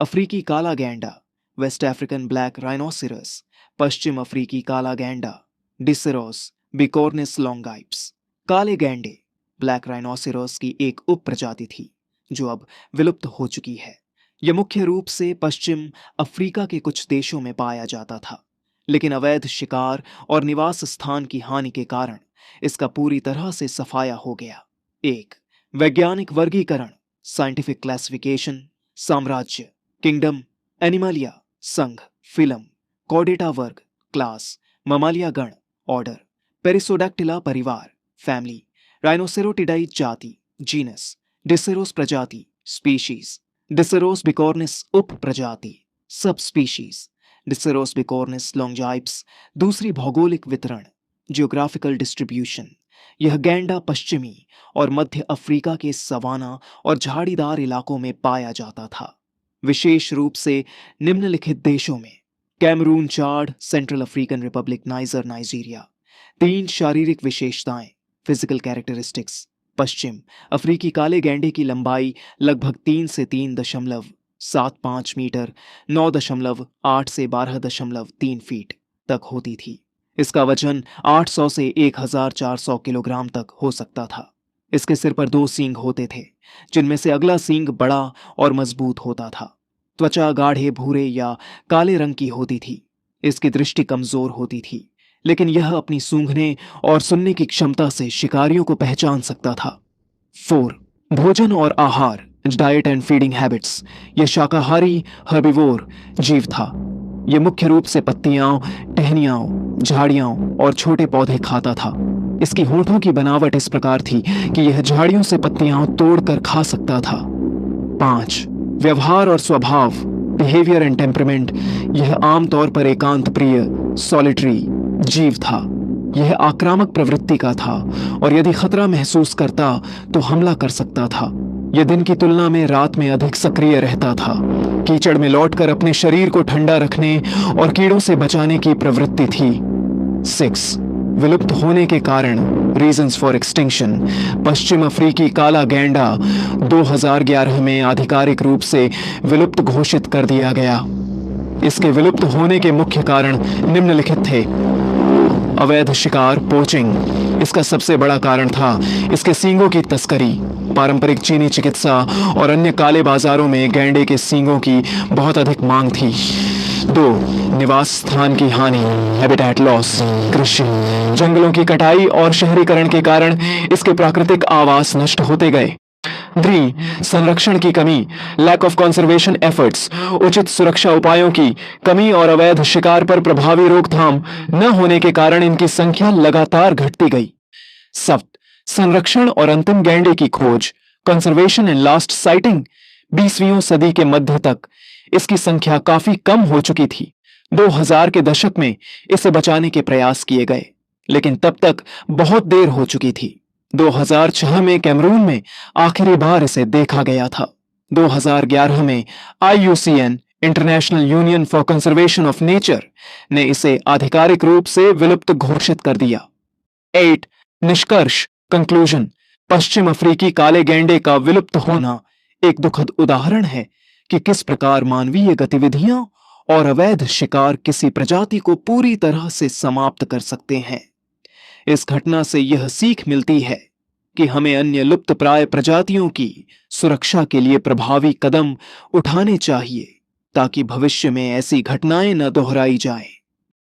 अफ्रीकी काला गैंडा, वेस्ट अफ्रीकन ब्लैक राइनोसिरस, पश्चिम अफ्रीकी काला गैंडा, डिसेरोस बिकॉर्निस लॉन्गाइप्स। काले गैंडे ब्लैक राइनोसिरस की एक उप प्रजाति थी जो अब विलुप्त हो चुकी है। यह मुख्य रूप से पश्चिम अफ्रीका के कुछ देशों में पाया जाता था, लेकिन अवैध शिकार और निवास स्थान की हानि के कारण इसका पूरी तरह से सफाया हो गया। एक वैज्ञानिक वर्गीकरण, साइंटिफिक क्लासिफिकेशन, साम्राज्य, किंगडम, एनिमलिया, संघ, फिलम, कॉर्डेटा वर्ग, क्लास, ममालिया गण, ऑर्डर, पेरिसोडैक्टिला परिवार, फैमिली, राइनोसेरोटिडाई जाति, जीनस, डिसेरोस प्रजाति, स्पीशीज, डिसेरोस बिकॉर्निस उप प्रजाति, सब स्पीशीज, डिसेरोस बिकॉर्निस लॉन्जाइप्स। दूसरी भौगोलिक वितरण, जियोग्राफिकल डिस्ट्रीब्यूशन। यह गैंडा पश्चिमी और मध्य अफ्रीका के सवाना और झाड़ीदार इलाकों में पाया जाता था, विशेष रूप से निम्नलिखित देशों में: Cameroon, Chad, Central African Republic, Niger, Nigeria. तीन शारीरिक विशेषताएं, फिजिकल कैरेक्टरिस्टिक्स। पश्चिम अफ्रीकी काले गैंडे की लंबाई लगभग 3 से 3.75 मीटर, 9.8 से 12.3 फीट तक होती थी। इसका वजन 800 से 1400 किलोग्राम तक हो सकता था। इसके सिर पर 2 सींग होते थे, जिनमें से अगला सींग बड़ा और मजबूत होता था। त्वचा गाढ़े भूरे या काले रंग की होती थी। इसकी दृष्टि कमजोर होती थी, लेकिन यह अपनी सूंघने और सुनने की क्षमता से शिकारियों को पहचान सकता था। 4. भोजन और आहार, डाइट एंड फीडिंग हैबिट्स। यह शाकाहारी हर्बिवोर जीव था। यह मुख्य रूप से पत्तियां, टहनियां, झाड़ियां और छोटे पौधे खाता था। इसकी होठों की बनावट इस प्रकार थी कि यह झाड़ियों से पत्तियां तोड़कर खा सकता था। 5. व्यवहार और स्वभाव, बिहेवियर एंड टेम्परामेंट। यह आमतौर पर एकांत प्रिय, सॉलिटरी जीव था। यह आक्रामक प्रवृत्ति का था और यदि खतरा महसूस करता तो हमला कर सकता था। यह दिन की तुलना में रात में अधिक सक्रिय रहता था। कीचड़ में लौटकर अपने शरीर को ठंडा रखने और कीड़ों से बचाने की प्रवृत्ति थी। 6. विलुप्त होने के कारण, रीजंस फॉर एक्सटिंक्शन। पश्चिम अफ्रीकी काला गैंडा 2011 में आधिकारिक रूप से विलुप्त घोषित कर दिया गया। इसके विलुप्त होने के मुख्य कारण निम्नलिखित थे: अवैध शिकार, पोचिंग इसका सबसे बड़ा कारण था। इसके सींगों की तस्करी, पारंपरिक चीनी चिकित्सा और अन्य काले बाजारों में गैंडे के सींगों की बहुत अधिक मांग थी। 2. निवास स्थान की हानि, हैबिटेट लॉस। कृषि, जंगलों की कटाई और शहरीकरण के कारण इसके प्राकृतिक आवास नष्ट होते गए। 3. संरक्षण की कमी, लैक ऑफ कंजर्वेशन एफर्ट्स। उचित सुरक्षा उपायों की कमी और अवैध शिकार पर प्रभावी रोकथाम न होने के कारण इनकी संख्या लगातार घटती गई। 7. संरक्षण और अंतिम गैंडे की खोज, कंजर्वेशन एंड लास्ट साइटिंग। 20वीं सदी के मध्य तक इसकी संख्या काफी कम हो चुकी थी। 2000 के दशक में इसे बचाने के प्रयास किए गए, लेकिन तब तक बहुत देर हो चुकी थी। 2006 में कैमरून में आखिरी बार इसे देखा गया था। 2011 में IUCN, international union for conservation of nature, ने इसे आधिकारिक रूप से विलुप्त घोषित कर दिया। 8. निष्कर्ष, कंक्लूजन। पश्चिम अफ्रीकी काले गैंडे का विलुप्त होना एक दुखद उदाहरण है कि किस प्रकार मानवीय गतिविधियां और अवैध शिकार किसी प्रजाति को पूरी तरह से समाप्त कर सकते हैं। इस घटना से यह सीख मिलती है कि हमें अन्य लुप्तप्राय प्रजातियों की सुरक्षा के लिए प्रभावी कदम उठाने चाहिए ताकि भविष्य में ऐसी घटनाएं न दोहराई जाएं।